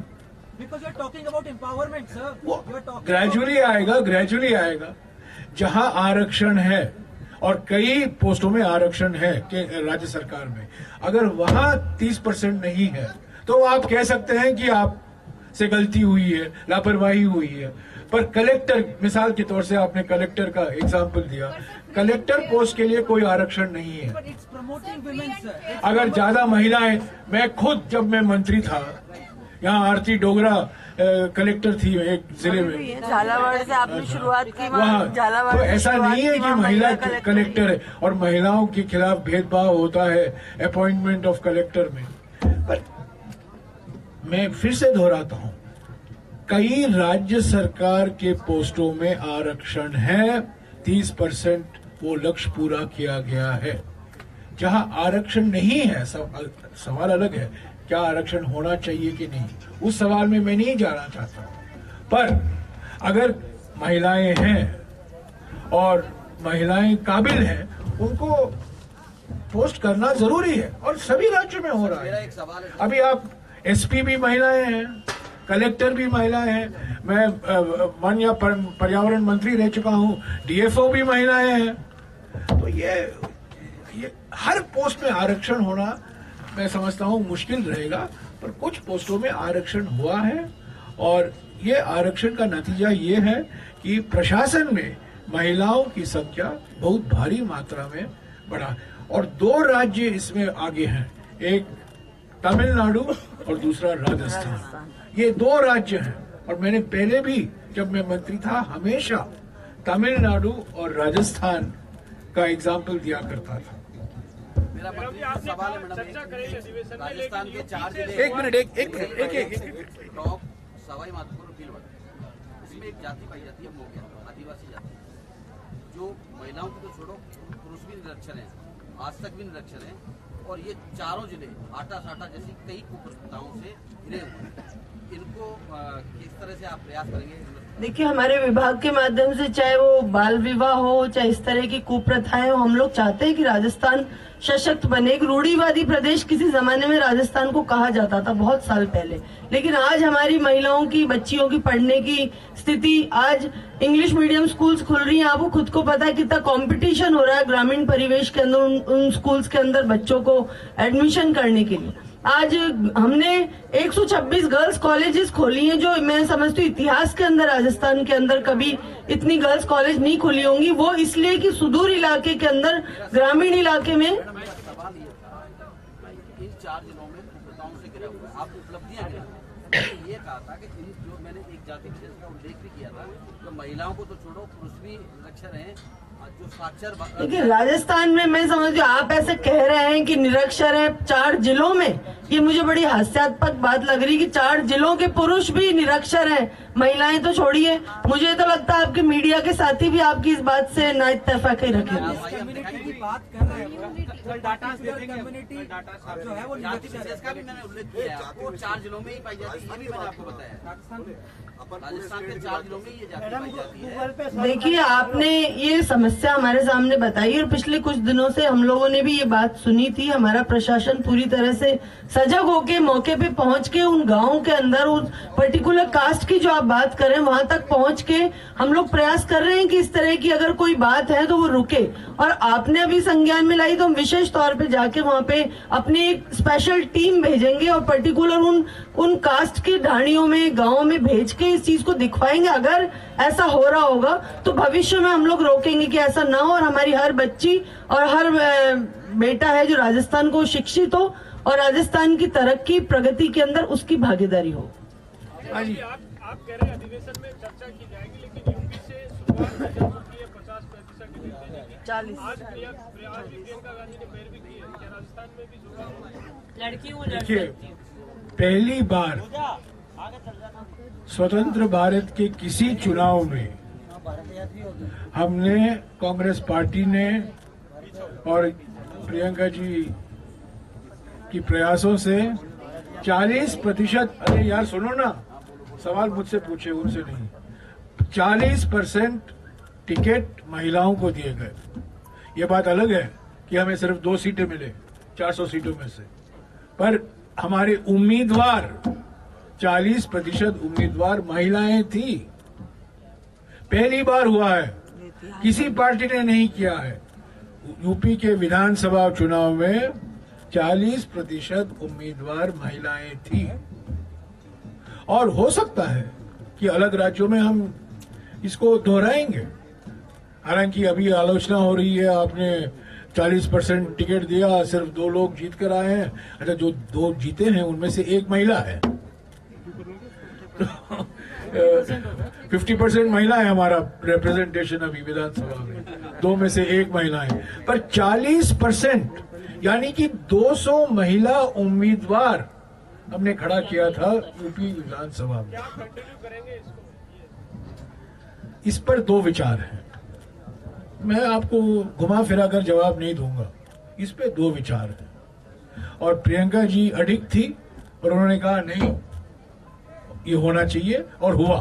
Because you're talking about empowerment, sir. वो ग्रेजुअली आएगा। जहाँ आरक्षण है, और कई पोस्टों में आरक्षण है कि राज्य सरकार में, अगर वहाँ 30% नहीं है तो आप कह सकते हैं कि आप से गलती हुई है, लापरवाही हुई है। पर कलेक्टर, मिसाल के तौर से आपने कलेक्टर का एग्जाम्पल दिया, कलेक्टर पोस्ट के लिए कोई आरक्षण नहीं है। अगर ज्यादा महिलाएं, मैं खुद जब मैं मंत्री था, यहाँ आरती डोगरा कलेक्टर थी एक जिले में, झालावाड़ से आपने शुरुआत की, वहाँ तो ऐसा नहीं है कि महिला कलेक्टर है और महिलाओं के खिलाफ भेदभाव होता है अपॉइंटमेंट ऑफ कलेक्टर में। पर मैं फिर से दोहराता हूँ, कई राज्य सरकार के पोस्टों में आरक्षण है, 30% वो लक्ष्य पूरा किया गया है। जहां आरक्षण नहीं है, सवाल अलग है, क्या आरक्षण होना चाहिए कि नहीं, उस सवाल में मैं नहीं जाना चाहता। पर अगर महिलाएं हैं और महिलाएं काबिल हैं, उनको पोस्ट करना जरूरी है और सभी राज्यों में हो रहा है। अभी आप एसपी भी महिलाएं हैं, कलेक्टर भी महिलाएं हैं, मैं वन या पर्यावरण मंत्री रह चुका हूं, डीएफओ भी महिलाएं हैं। तो ये हर पोस्ट में आरक्षण होना मैं समझता हूं मुश्किल रहेगा, पर कुछ पोस्टों में आरक्षण हुआ है और ये आरक्षण का नतीजा ये है कि प्रशासन में महिलाओं की संख्या बहुत भारी मात्रा में बढ़ा। और 2 राज्य इसमें आगे हैं, एक तमिलनाडु और दूसरा राजस्थान। ये 2 राज्य हैं और मैंने पहले भी जब मैं मंत्री था हमेशा तमिलनाडु और राजस्थान का एग्जाम्पल दिया करता था। मेरा सवाल है मैडम, राजस्थान के 4 जिले, एक मिनट, एक टॉप सवाई माधोपुर भीलवाड़ा, इसमें एक जाति पाई जाती है मोगिया, आदिवासी जाति, जो महिलाओं की तो छोड़ो पुरुष भी निरक्षर हैं, आज तक भी निरक्षर हैं, और ये चारों जिले आटा साटा जैसी कई कुप्रथाओं से घिरे हुए हैं। इनको किस तरह से आप प्रयास करेंगे? देखिए, हमारे विभाग के माध्यम से चाहे वो बाल विवाह हो, चाहे इस तरह की कुप्रथाएं हो, हम लोग चाहते हैं कि राजस्थान सशक्त बने। एक रूढ़िवादी प्रदेश किसी जमाने में राजस्थान को कहा जाता था, बहुत साल पहले, लेकिन आज हमारी महिलाओं की, बच्चियों की पढ़ने की स्थिति, आज इंग्लिश मीडियम स्कूल्स खुल रही हैं। आपको खुद को पता है कितना कंपटीशन हो रहा है ग्रामीण परिवेश के अंदर उन स्कूल्स के अंदर बच्चों को एडमिशन करने के लिए। आज हमने 126 गर्ल्स कॉलेजेस खोली हैं, जो मैं समझती हूँ इतिहास के अंदर राजस्थान के अंदर कभी इतनी गर्ल्स कॉलेज नहीं खुली होंगी। वो इसलिए कि सुदूर इलाके के अंदर, ग्रामीण इलाके में सवाल ये था, इन 4 जिलों में कुप्रथाओं से घिरा हुआ है, आप उपलब्धियां गिनाई, ये कहा था कि जो मैंने एक जाति विशेष का उल्लेख भी किया था, तो महिलाओं को तो छोड़ो पुरुष भी निरक्षर हैं, जो साक्षर। देखिए, राजस्थान में मैं समझती हूँ आप ऐसे कह रहे हैं कि निरक्षर है 4 जिलों में, ये मुझे बड़ी हास्यास्पद बात लग रही कि 4 जिलों के पुरुष भी निरक्षर हैं, महिलाएं तो छोड़िए। मुझे तो लगता है आपके मीडिया के साथी भी आपकी इस बात से ना इत्तेफाक ही रखेंगे। बात कर रहे हैं, डाटा कम्युनिटी जो है वो जाति विशेष का भी मैंने उल्लेख किया है, वो 4 जिलों में ही पाई जाती है, ये भी मैंने आपको बताया। राजस्थान के 4 जिलों में ये जाति पाई जाती है। देखिए, आपने ये समस्या हमारे सामने बताई और पिछले कुछ दिनों से हम लोगों ने भी ये बात सुनी थी। हमारा प्रशासन पूरी तरह से सजग होके मौके पे पहुंच के उन गांवों के अंदर उस पर्टिकुलर कास्ट की जो आप बात कर रहे हैं वहां तक पहुंच के हम लोग प्रयास कर रहे हैं कि इस तरह की अगर कोई बात है तो वो रुके। और आपने अभी संज्ञान में लाई तो हम विशेष तौर पे जाके वहां पे अपनी एक स्पेशल टीम भेजेंगे और पर्टिकुलर उन कास्ट की ढाणियों में, गाँव में भेज के इस चीज को दिखवाएंगे। अगर ऐसा हो रहा होगा तो भविष्य में हम लोग रोकेंगे कि ऐसा ना हो और हमारी हर बच्ची और हर बेटा है जो राजस्थान को शिक्षित हो और राजस्थान की तरक्की प्रगति के अंदर उसकी भागीदारी हो। आप कह रहे हैं अधिवेशन में चर्चा की जाएगी, लेकिन यूपी से शुरुआत की है 50% की देने की। 40 आज प्रियंका गांधी ने पैरवी की है, क्या राजस्थान में भी शुरुआत? लड़की पहली बार स्वतंत्र भारत के किसी चुनाव में हमने, कांग्रेस पार्टी ने और प्रियंका जी की प्रयासों से 40%, अरे यार सुनो ना, सवाल मुझसे पूछे, उनसे नहीं, 40% टिकट महिलाओं को दिए गए। ये बात अलग है कि हमें सिर्फ 2 सीटें मिले 400 सीटों में से, पर हमारे उम्मीदवार 40% उम्मीदवार महिलाएं थी। पहली बार हुआ है, किसी पार्टी ने नहीं किया है। यूपी के विधानसभा चुनाव में 40% उम्मीदवार महिलाएं थी। और हो सकता है कि अलग राज्यों में हम इसको दोहराएंगे। हालांकि अभी आलोचना हो रही है, आपने 40% टिकट दिया, सिर्फ 2 लोग जीत कर आए हैं। अच्छा, जो 2 जीते हैं उनमें से 1 महिला है, 50% महिला है हमारा रिप्रेजेंटेशन अभी विधानसभा में, 2 में से 1 महिला है। पर 40% यानी कि 200 महिला उम्मीदवार हमने खड़ा किया था यूपी विधानसभा में। इस पर 2 विचार हैं, मैं आपको घुमा फिरा कर जवाब नहीं दूंगा। इस पे 2 विचार हैं और प्रियंका जी अडिग थी और उन्होंने कहा नहीं ये होना चाहिए और हुआ।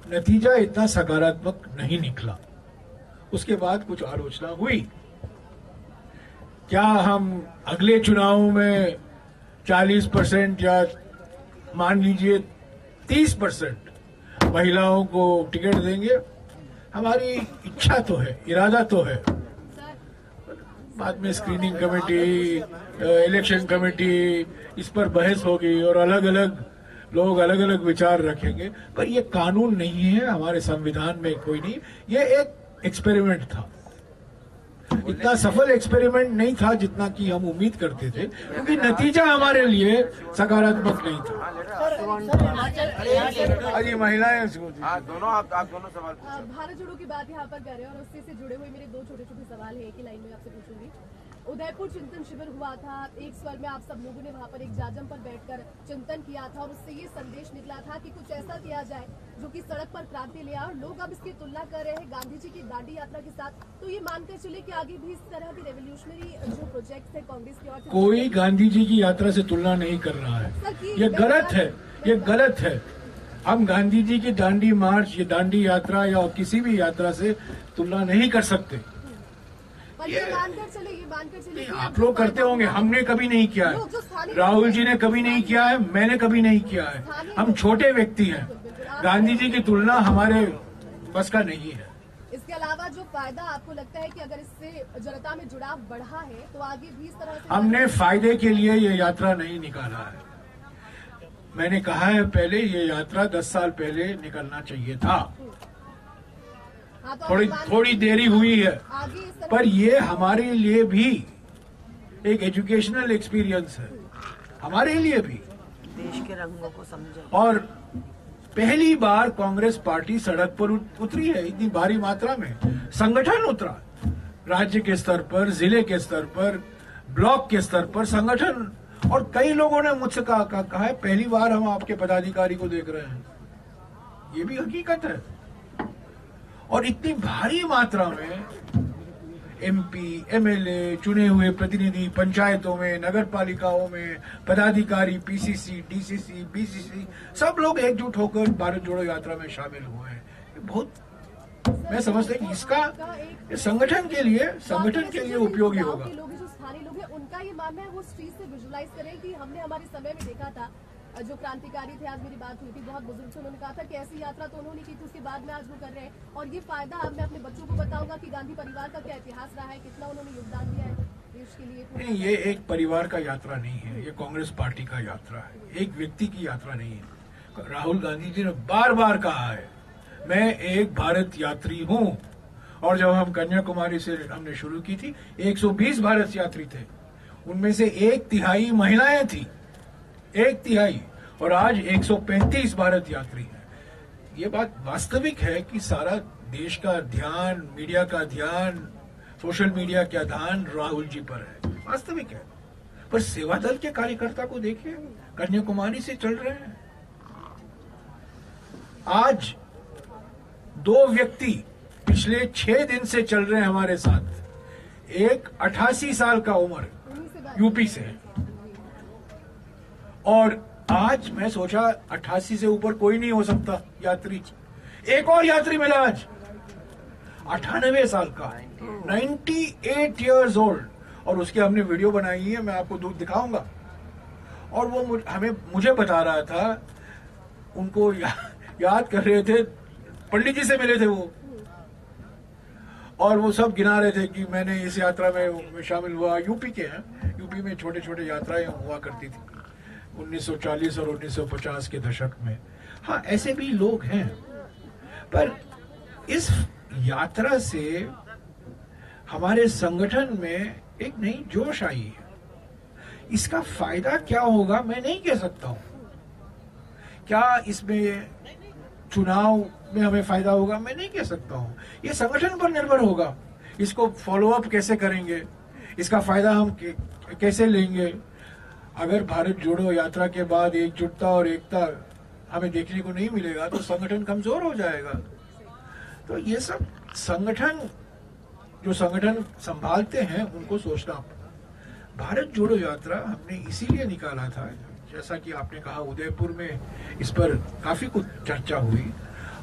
नतीजा इतना सकारात्मक नहीं निकला। उसके बाद कुछ आलोचना हुई। क्या हम अगले चुनाव में 40% या मान लीजिए 30% महिलाओं को टिकट देंगे। हमारी इच्छा तो है, इरादा तो है। बाद में स्क्रीनिंग कमेटी, इलेक्शन कमेटी, इस पर बहस होगी और अलग अलग लोग अलग अलग विचार रखेंगे, पर ये कानून नहीं है, हमारे संविधान में कोई नहीं। ये एक एक्सपेरिमेंट था, इतना सफल एक्सपेरिमेंट नहीं था जितना कि हम उम्मीद करते थे, क्योंकि नतीजा हमारे लिए सकारात्मक नहीं था। अजी महिलाएं दोनों आप दोनों सवाल भारत जोड़ो की बात यहाँ पर कर रहे हैं और उससे जुड़े हुए मेरे दो छोटे छोटे सवाल है, एक ही लाइन में आपसे पूछूंगी। उदयपुर चिंतन शिविर हुआ था, एक स्वर में आप सब लोगों ने वहाँ पर एक जाजम पर बैठकर चिंतन किया था और उससे ये संदेश निकला था कि कुछ ऐसा किया जाए जो कि सड़क पर क्रांति ले आए। और लोग अब इसकी तुलना कर रहे हैं गांधी जी की दांडी यात्रा के साथ, तो ये मानकर चले कि आगे भी इस तरह की रेवोल्यूशनरी जो प्रोजेक्ट है कांग्रेस की ओर से। कोई गांधी जी की यात्रा से तुलना नहीं कर रहा है, ये गलत है, ये गलत है। हम गांधी जी की दांडी मार्च, ये दांडी यात्रा या किसी भी यात्रा से तुलना नहीं कर सकते। ये मानकर चले आप लोग करते होंगे, हमने कभी नहीं किया है, राहुल जी ने कभी नहीं किया है, मैंने कभी नहीं किया है। हम छोटे व्यक्ति हैं, गांधी जी की तुलना हमारे बस का नहीं है। इसके अलावा जो फायदा आपको लगता है कि अगर इससे जनता में जुड़ाव बढ़ा है तो आगे भी इस तरह से? हमने फायदे के लिए ये यात्रा नहीं निकाला है। मैंने कहा है पहले, ये यात्रा 10 साल पहले निकलना चाहिए था। थोड़ी देरी हुई है, पर ये हमारे लिए भी एक एजुकेशनल एक्सपीरियंस है, हमारे लिए भी। देश के रंगों को समझे। और पहली बार कांग्रेस पार्टी सड़क पर उतरी है इतनी भारी मात्रा में, संगठन उतरा, राज्य के स्तर पर, जिले के स्तर पर, ब्लॉक के स्तर पर संगठन। और कई लोगों ने मुझसे कहा है पहली बार हम आपके पदाधिकारी को देख रहे हैं, ये भी हकीकत है। और इतनी भारी मात्रा में एमपी, एमएलए, चुने हुए प्रतिनिधि पंचायतों में, नगर पालिकाओं में, पदाधिकारी, पीसीसी, डीसीसी, बीसीसी, सब लोग एकजुट होकर भारत जोड़ो यात्रा में शामिल हुए हैं। बहुत, मैं समझता हूँ इसका संगठन के लिए उपयोगी होगा। स्थानीय लोग हैं, उनका ये मानना है, वो स्ट्रीट से विजुलाइज करें कि हमने हमारे समय में देखा था, जो क्रांतिकारी थे, आज मेरी बात हुई थी बहुत बुजुर्ग से, उन्होंने कहा था कि ऐसी यात्रा तो उन्होंने की थी, उसके बाद में आज वो कर रहे हैं। और ये फायदा अब मैं अपने बच्चों को बताऊंगा कि गांधी परिवार का क्या इतिहास रहा है, कितना उन्होंने योगदान दिया है देश के लिए। नहीं, ये एक परिवार का यात्रा नहीं है, ये कांग्रेस पार्टी का यात्रा है, एक व्यक्ति की यात्रा नहीं है। राहुल गांधी जी ने बार बार कहा है मैं एक भारत यात्री हूँ। और जब हम कन्याकुमारी से हमने शुरू की थी, 120 भारत यात्री थे, उनमें से 1/3 महिलाएं थी, 1/3। और आज 135 भारत यात्री हैं। ये बात वास्तविक है कि सारा देश का ध्यान, मीडिया का ध्यान, सोशल मीडिया का ध्यान राहुल जी पर है, वास्तविक है। पर सेवा दल के कार्यकर्ता को देखिए, कन्याकुमारी से चल रहे हैं। आज 2 व्यक्ति पिछले 6 दिन से चल रहे हैं हमारे साथ। एक 88 साल का उम्र, यूपी से है, और आज मैं सोचा 88 से ऊपर कोई नहीं हो सकता यात्री। एक और यात्री मिला आज, 98 साल का, 98 इयर्स ओल्ड, और उसके हमने वीडियो बनाई है, मैं आपको दूर दिखाऊंगा। और वो मुझे बता रहा था, उनको याद कर रहे थे, पंडित जी से मिले थे वो, और वो सब गिना रहे थे कि मैंने इस यात्रा में शामिल हुआ। यूपी के हैं, यूपी में छोटे छोटे यात्राएं हुआ करती थी 1940 और 1950 के दशक में। हाँ, ऐसे भी लोग हैं, पर इस यात्रा से हमारे संगठन में एक नई जोश आई है। इसका फायदा क्या होगा मैं नहीं कह सकता हूं। क्या इसमें चुनाव में हमें फायदा होगा मैं नहीं कह सकता हूं। ये संगठन पर निर्भर होगा, इसको फॉलो अप कैसे करेंगे, इसका फायदा हम कैसे लेंगे। अगर भारत जोड़ो यात्रा के बाद एकजुटता और एकता हमें देखने को नहीं मिलेगा तो संगठन कमजोर हो जाएगा। तो ये सब जो संगठन संभालते हैं उनको सोचना। भारत जोड़ो यात्रा हमने इसीलिए निकाला था, जैसा कि आपने कहा, उदयपुर में इस पर काफी कुछ चर्चा हुई,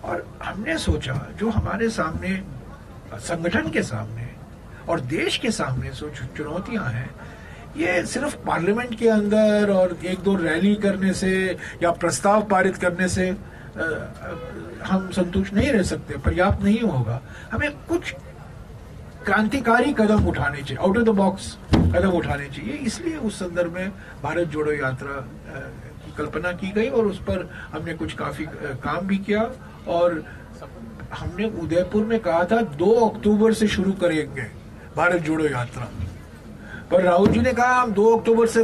और हमने सोचा जो हमारे सामने, संगठन के सामने और देश के सामने जो चुनौतियां हैं, ये सिर्फ पार्लियामेंट के अंदर और एक दो रैली करने से या प्रस्ताव पारित करने से हम संतुष्ट नहीं रह सकते, पर्याप्त नहीं होगा। हमें कुछ क्रांतिकारी कदम उठाने चाहिए, आउट ऑफ द बॉक्स कदम उठाने चाहिए। इसलिए उस संदर्भ में भारत जोड़ो यात्रा की कल्पना की गई और उस पर हमने कुछ काफी काम भी किया। और हमने उदयपुर में कहा था 2 अक्टूबर से शुरू करेंगे भारत जोड़ो यात्रा, पर राहुल जी ने कहा हम 2 अक्टूबर से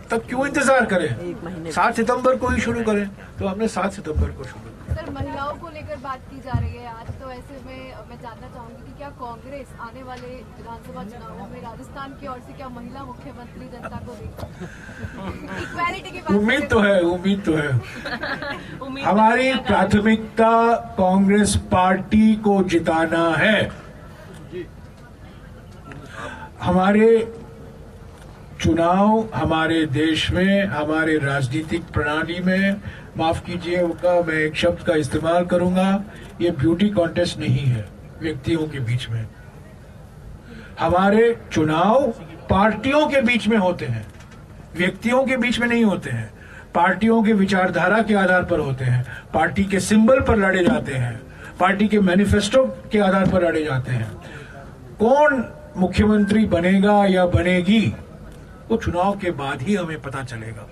तक क्यों इंतजार करें, 7 सितंबर को ही शुरू करें। तो हमने 7 सितंबर को शुरू किया। सर, महिलाओं को लेकर बात की जा रही है आज, तो ऐसे में मैं जानना चाहूंगी कि क्या कांग्रेस आने वाले विधानसभा चुनावों में राजस्थान की ओर से क्या महिला मुख्यमंत्री जनता को देगी? इक्वालिटी की बात उम्मीद तो है, उम्मीद तो है। हमारी प्राथमिकता कांग्रेस पार्टी को जिताना है। हमारे चुनाव हमारे देश में, हमारे राजनीतिक प्रणाली में, माफ कीजिएगा मैं एक शब्द का इस्तेमाल करूंगा, ये ब्यूटी कॉन्टेस्ट नहीं है व्यक्तियों के बीच में। हमारे चुनाव पार्टियों के बीच में होते हैं, व्यक्तियों के बीच में नहीं होते हैं। पार्टियों के विचारधारा के आधार पर होते हैं, पार्टी के सिंबल पर लड़े जाते हैं, पार्टी के मैनिफेस्टो के आधार पर लड़े जाते हैं। कौन मुख्यमंत्री बनेगा या बनेगी वो चुनाव के बाद ही हमें पता चलेगा।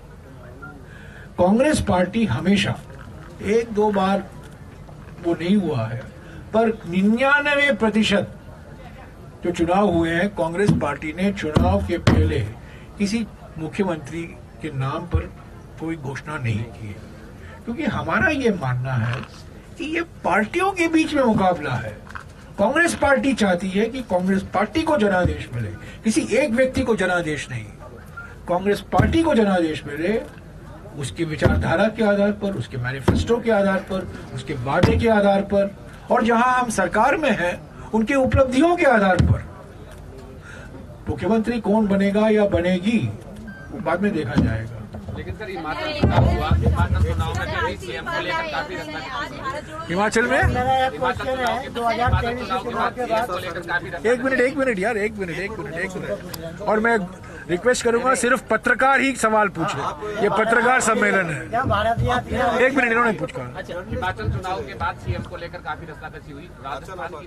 कांग्रेस पार्टी हमेशा 1-2 बार वो नहीं हुआ है, पर 99% जो चुनाव हुए हैं कांग्रेस पार्टी ने चुनाव के पहले किसी मुख्यमंत्री के नाम पर कोई घोषणा नहीं की है, क्योंकि हमारा ये मानना है कि ये पार्टियों के बीच में मुकाबला है। कांग्रेस पार्टी चाहती है कि कांग्रेस पार्टी को जनादेश मिले, किसी एक व्यक्ति को जनादेश नहीं। कांग्रेस पार्टी को जनादेश मिले उसकी विचारधारा के आधार पर, उसके मैनिफेस्टो के आधार पर, उसके वादे के आधार पर, और जहां हम सरकार में हैं उनके उपलब्धियों के आधार पर। मुख्यमंत्री कौन बनेगा या बनेगी वो बाद में देखा जाएगा। लेकिन सर हिमाचल चुनाव हुआ, हिमाचल चुनाव में सीएम को लेकर काफी हिमाचल में एक मिनट यार, एक मिनट और मैं रिक्वेस्ट करूंगा सिर्फ पत्रकार ही सवाल पूछे, ये पत्रकार सम्मेलन है। एक मिनट इन्होंने पूछा। हिमाचल चुनाव के बाद सीएम को लेकर काफी रस्साकसी हुई, राजस्थान